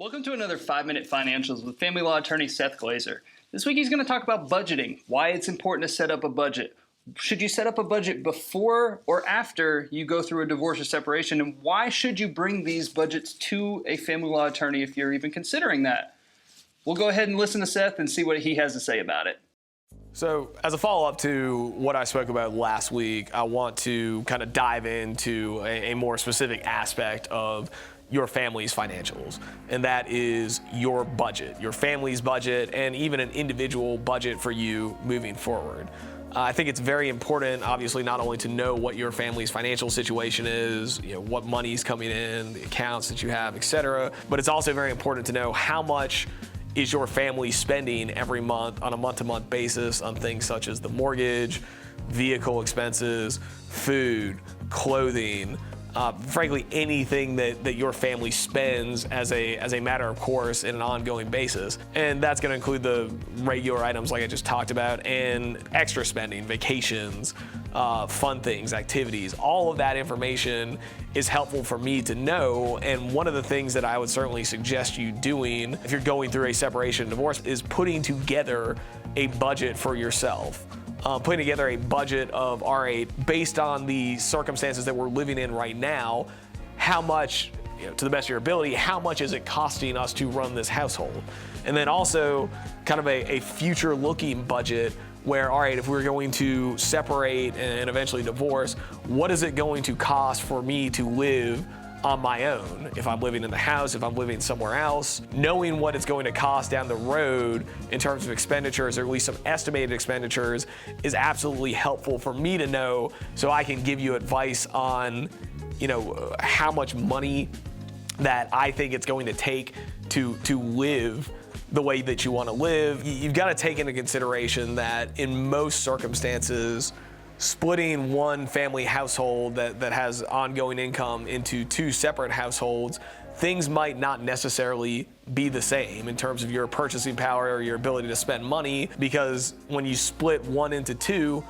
Welcome to another 5-Minute Financials with family law attorney Seth Glazer. This week he's going to talk about budgeting, why it's important to set up a budget. Should you set up a budget before or after you go through a divorce or separation, and why should you bring these budgets to a family law attorney if you're even considering that? We'll go ahead and listen to Seth and see what he has to say about it. So as a follow-up to what I spoke about last week, I want to kind of dive into a more specific aspect of your family's financials, and that is your budget, your family's budget, and even an individual budget for you moving forward. I think it's very important, obviously, not only to know what your family's financial situation is, what money's coming in, the accounts that you have, etc., but it's also very important to know how much is your family spending every month on a month-to-month basis on things such as the mortgage, vehicle expenses, food, clothing, frankly, anything that your family spends as a matter of course in an ongoing basis. And that's going to include the regular items like I just talked about and extra spending, vacations, fun things, activities. All of that information is helpful for me to know. And one of the things that I would certainly suggest you doing if you're going through a separation and divorce is putting together a budget for yourself. Putting together a budget of, all right, based on the circumstances that we're living in right now, how much, to the best of your ability, how much is it costing us to run this household? And then also kind of a future-looking budget where, all right, if we're going to separate and eventually divorce, what is it going to cost for me to live on my own, if I'm living in the house, if I'm living somewhere else? Knowing what it's going to cost down the road in terms of expenditures, or at least some estimated expenditures, is absolutely helpful for me to know, so I can give you advice on, how much money that I think it's going to take to live the way that you want to live. You've got to take into consideration that in most circumstances, splitting one family household that has ongoing income into two separate households, things might not necessarily be the same in terms of your purchasing power or your ability to spend money, because when you split one into two,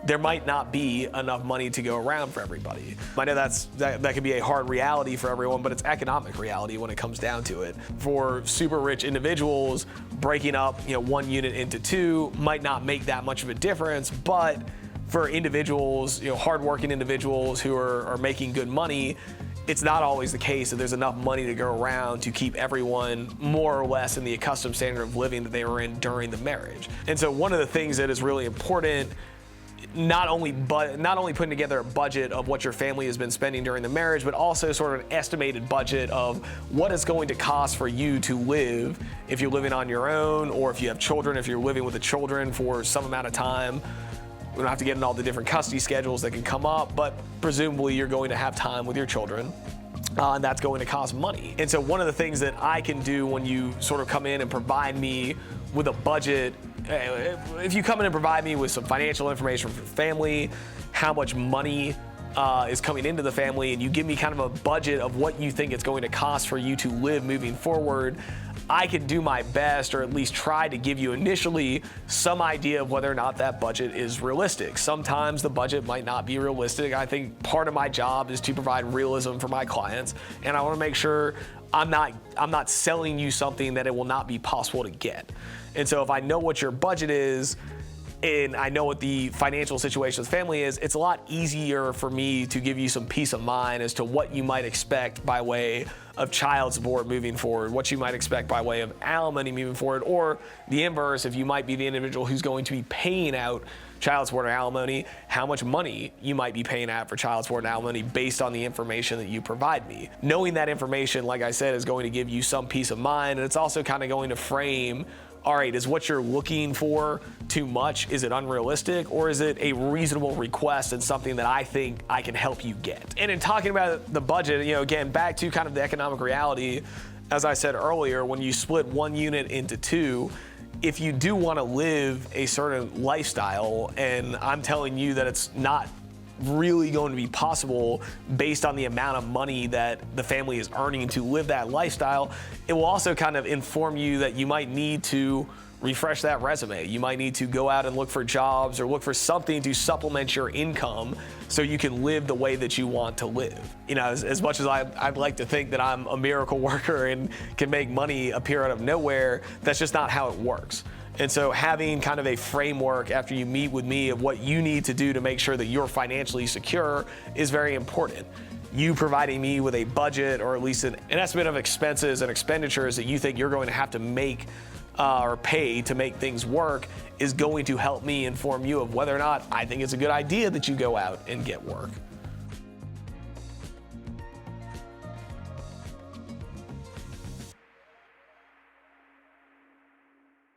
there might not be enough money to go around for everybody. I know that can be a hard reality for everyone, but it's economic reality when it comes down to it. For super rich individuals, breaking up one unit into two might not make that much of a difference, but for individuals, hardworking individuals who are making good money, it's not always the case that there's enough money to go around to keep everyone more or less in the accustomed standard of living that they were in during the marriage. And so one of the things that is really important, not only putting together a budget of what your family has been spending during the marriage, but also sort of an estimated budget of what it's going to cost for you to live if you're living on your own, or if you have children, if you're living with the children for some amount of time. We don't have to get into all the different custody schedules that can come up, but presumably you're going to have time with your children, and that's going to cost money. And so one of the things that I can do when you sort of come in and provide me with a budget, if you come in and provide me with some financial information for family, how much money is coming into the family, and you give me kind of a budget of what you think it's going to cost for you to live moving forward, I can do my best, or at least try to give you initially some idea of whether or not that budget is realistic. Sometimes the budget might not be realistic. I think part of my job is to provide realism for my clients, and I want to make sure I'm not selling you something that it will not be possible to get. And so if I know what your budget is, and I know what the financial situation of the family is, it's a lot easier for me to give you some peace of mind as to what you might expect by way of child support moving forward, what you might expect by way of alimony moving forward, or the inverse, if you might be the individual who's going to be paying out child support or alimony, how much money you might be paying out for child support and alimony based on the information that you provide me. Knowing that information, like I said, is going to give you some peace of mind, and it's also kind of going to frame, all right, is what you're looking for too much? Is it unrealistic? Or is it a reasonable request and something that I think I can help you get? And in talking about the budget, again, back to kind of the economic reality, as I said earlier, when you split one unit into two, if you do want to live a certain lifestyle, and I'm telling you that it's not really going to be possible based on the amount of money that the family is earning to live that lifestyle, it will also kind of inform you that you might need to refresh that resume. You might need to go out and look for jobs or look for something to supplement your income so you can live the way that you want to live. You know, as much as I'd like to think that I'm a miracle worker and can make money appear out of nowhere, that's just not how it works. And so having kind of a framework after you meet with me of what you need to do to make sure that you're financially secure is very important. You providing me with a budget or at least an estimate of expenses and expenditures that you think you're going to have to make or pay to make things work is going to help me inform you of whether or not I think it's a good idea that you go out and get work.